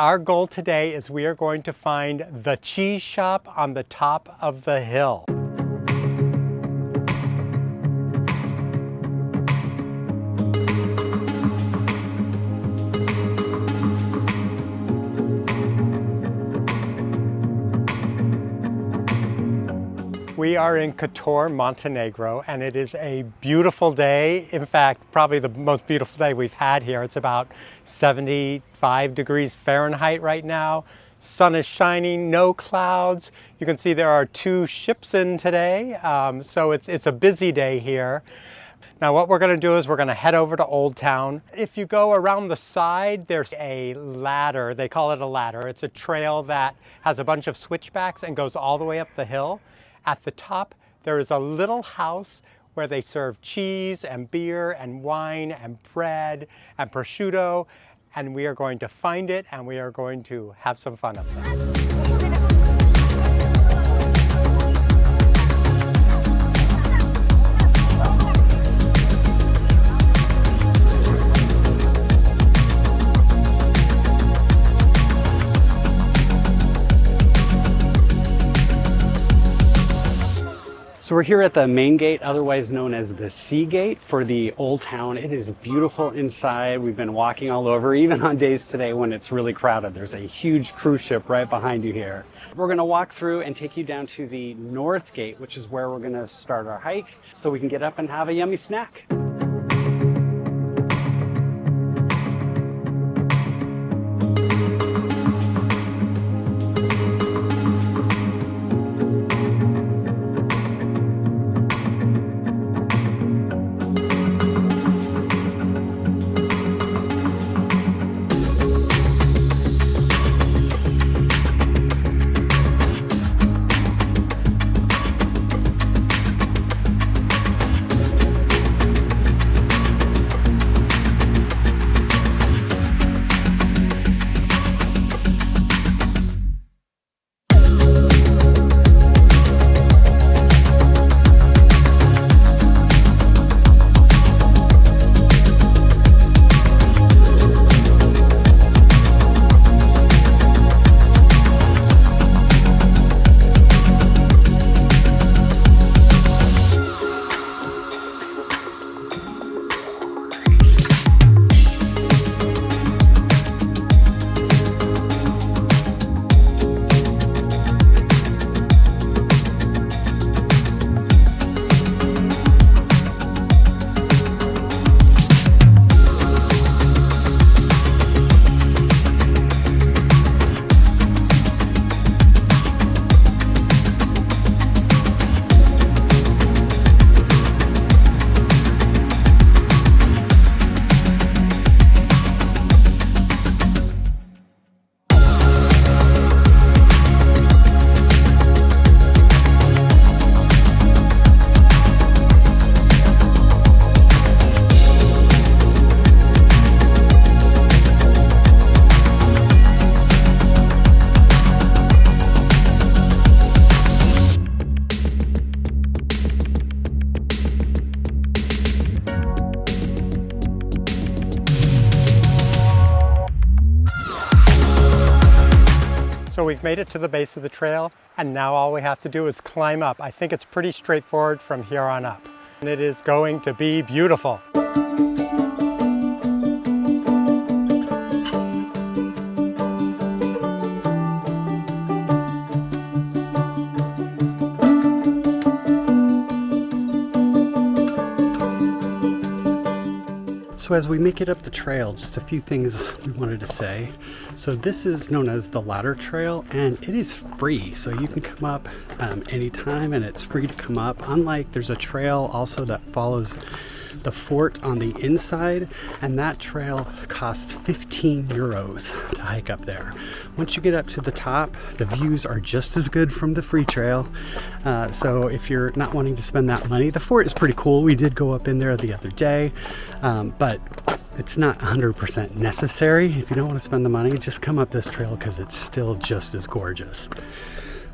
Our goal today is we are going to find the cheese shop on the top of the hill. We are in Kotor, Montenegro, and it is a beautiful day. In fact, probably the most beautiful day we've had here. It's about 75 degrees Fahrenheit right now. Sun is shining, no clouds. You can see there are 2 ships in today, so it's a busy day here. Now what we're going to do is we're going to head over to Old Town. If you go around the side, there's a ladder. They call it a ladder. It's a trail that has a bunch of switchbacks and goes all the way up the hill. At the top, there is a little house where they serve cheese and beer and wine and bread and prosciutto, and we are going to find it and we are going to have some fun up there. So we're here at the main gate, otherwise known as the Sea Gate for the Old Town. It is beautiful inside. We've been walking all over, even on days today when it's really crowded. There's a huge cruise ship right behind you here. We're gonna walk through and take you down to the North Gate, which is where we're gonna start our hike so we can get up and have a yummy snack. So we've made it to the base of the trail, and now all we have to do is climb up. I think it's pretty straightforward from here on up. And it is going to be beautiful. So as we make it up the trail, just a few things we wanted to say. So this is known as the ladder trail, and it is free. So you can come up anytime, and it's free to come up. Unlike, there's a trail also that follows the fort on the inside, and that trail costs 15 euros to hike up there. Once you get up to the top, the views are just as good from the free trail. So if you're not wanting to spend that money, the fort is pretty cool. We did go up in there the other day, but it's not 100% necessary. If you don't want to spend the money, just come up this trail because it's still just as gorgeous.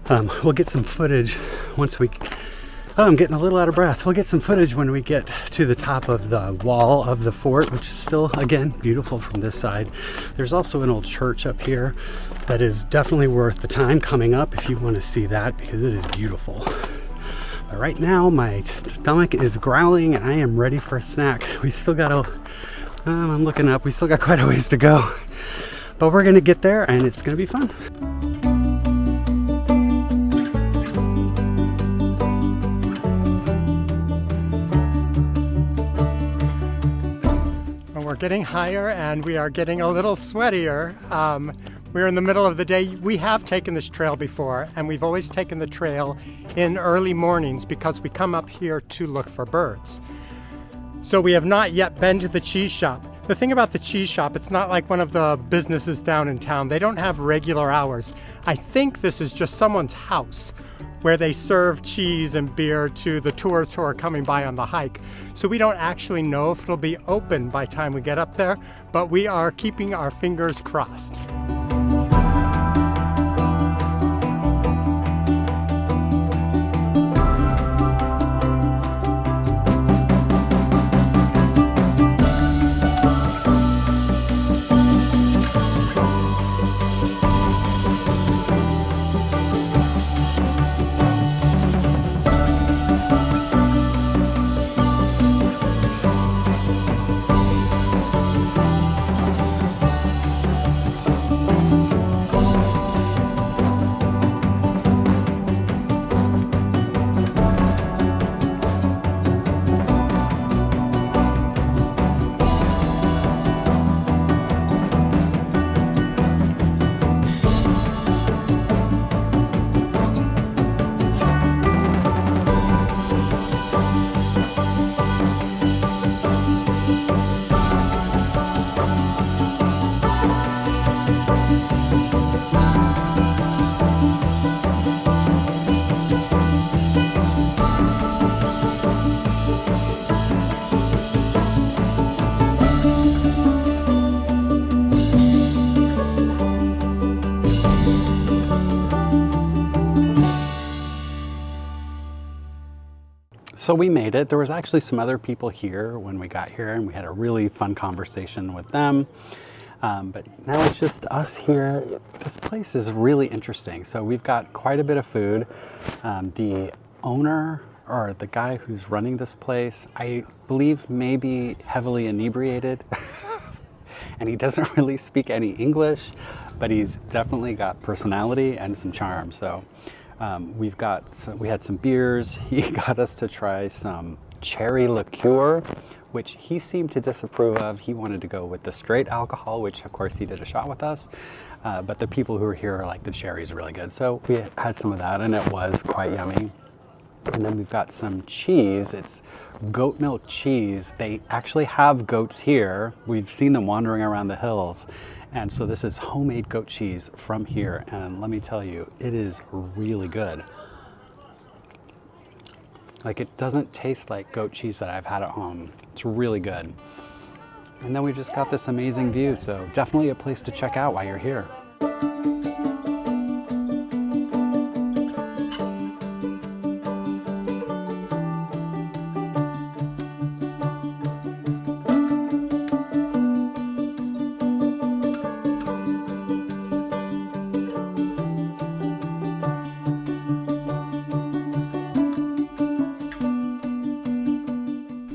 We'll get some footage once we Oh, I'm getting a little out of breath. We'll get some footage when we get to the top of the wall of the fort, which is still, again, beautiful from this side. There's also an old church up here that is definitely worth the time coming up if you want to see that, because it is beautiful. But right now, my stomach is growling and I am ready for a snack. We still got I'm looking up, we still got quite a ways to go. But we're gonna get there and it's gonna be fun. We're getting higher and we are getting a little sweatier. We're in the middle of the day. We have taken this trail before, and we've always taken the trail in early mornings because we come up here to look for birds. So we have not yet been to the cheese shop. The thing about the cheese shop, it's not like one of the businesses down in town. They don't have regular hours. I think this is just someone's house where they serve cheese and beer to the tourists who are coming by on the hike. So we don't actually know if it'll be open by the time we get up there, but we are keeping our fingers crossed. So we made it. There was actually some other people here when we got here and we had a really fun conversation with them. But now it's just us here. This place is really interesting. So we've got quite a bit of food. The owner, or the guy who's running this place, I believe may be heavily inebriated and he doesn't really speak any English, but he's definitely got personality and some charm. So we had some beers. He got us to try some cherry liqueur, which he seemed to disapprove of. He wanted to go with the straight alcohol, which of course he did a shot with us. But the people who were here are like, the cherry's really good. So we had some of that and it was quite yummy. And then we've got some cheese. It's goat milk cheese. They actually have goats here. We've seen them wandering around the hills. And so this is homemade goat cheese from here. And let me tell you, it is really good. Like, it doesn't taste like goat cheese that I've had at home. It's really good. And then we've just got this amazing view. So definitely a place to check out while you're here.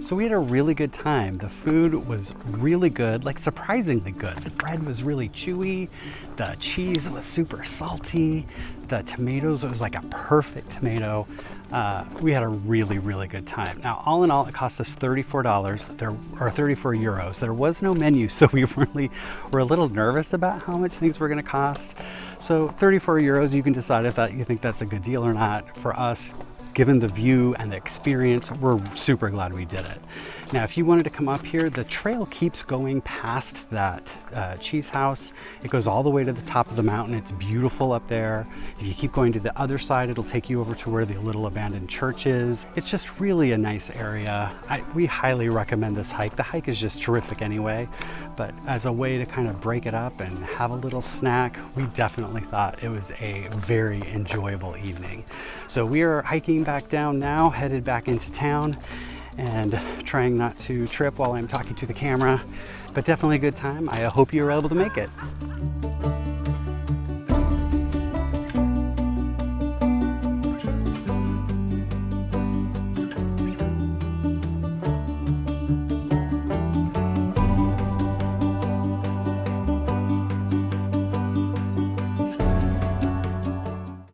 So we had a really good time. The food was really good, like surprisingly good. The bread was really chewy. The cheese was super salty. The tomatoes, it was like a perfect tomato. We had a really, really good time. Now, all in all, it cost us $34, or 34 euros. There was no menu, so we were a little nervous about how much things were gonna cost. So 34 euros, you can decide if you think that's a good deal or not. For us, given the view and the experience, we're super glad we did it. Now, if you wanted to come up here, the trail keeps going past that cheese house. It goes all the way to the top of the mountain. It's beautiful up there. If you keep going to the other side, it'll take you over to where the little abandoned church is. It's just really a nice area. We highly recommend this hike. The hike is just terrific anyway, but as a way to kind of break it up and have a little snack, we definitely thought it was a very enjoyable evening. So we are hiking heading back down now, headed back into town, and trying not to trip while I'm talking to the camera, but definitely a good time. I hope you were able to make it.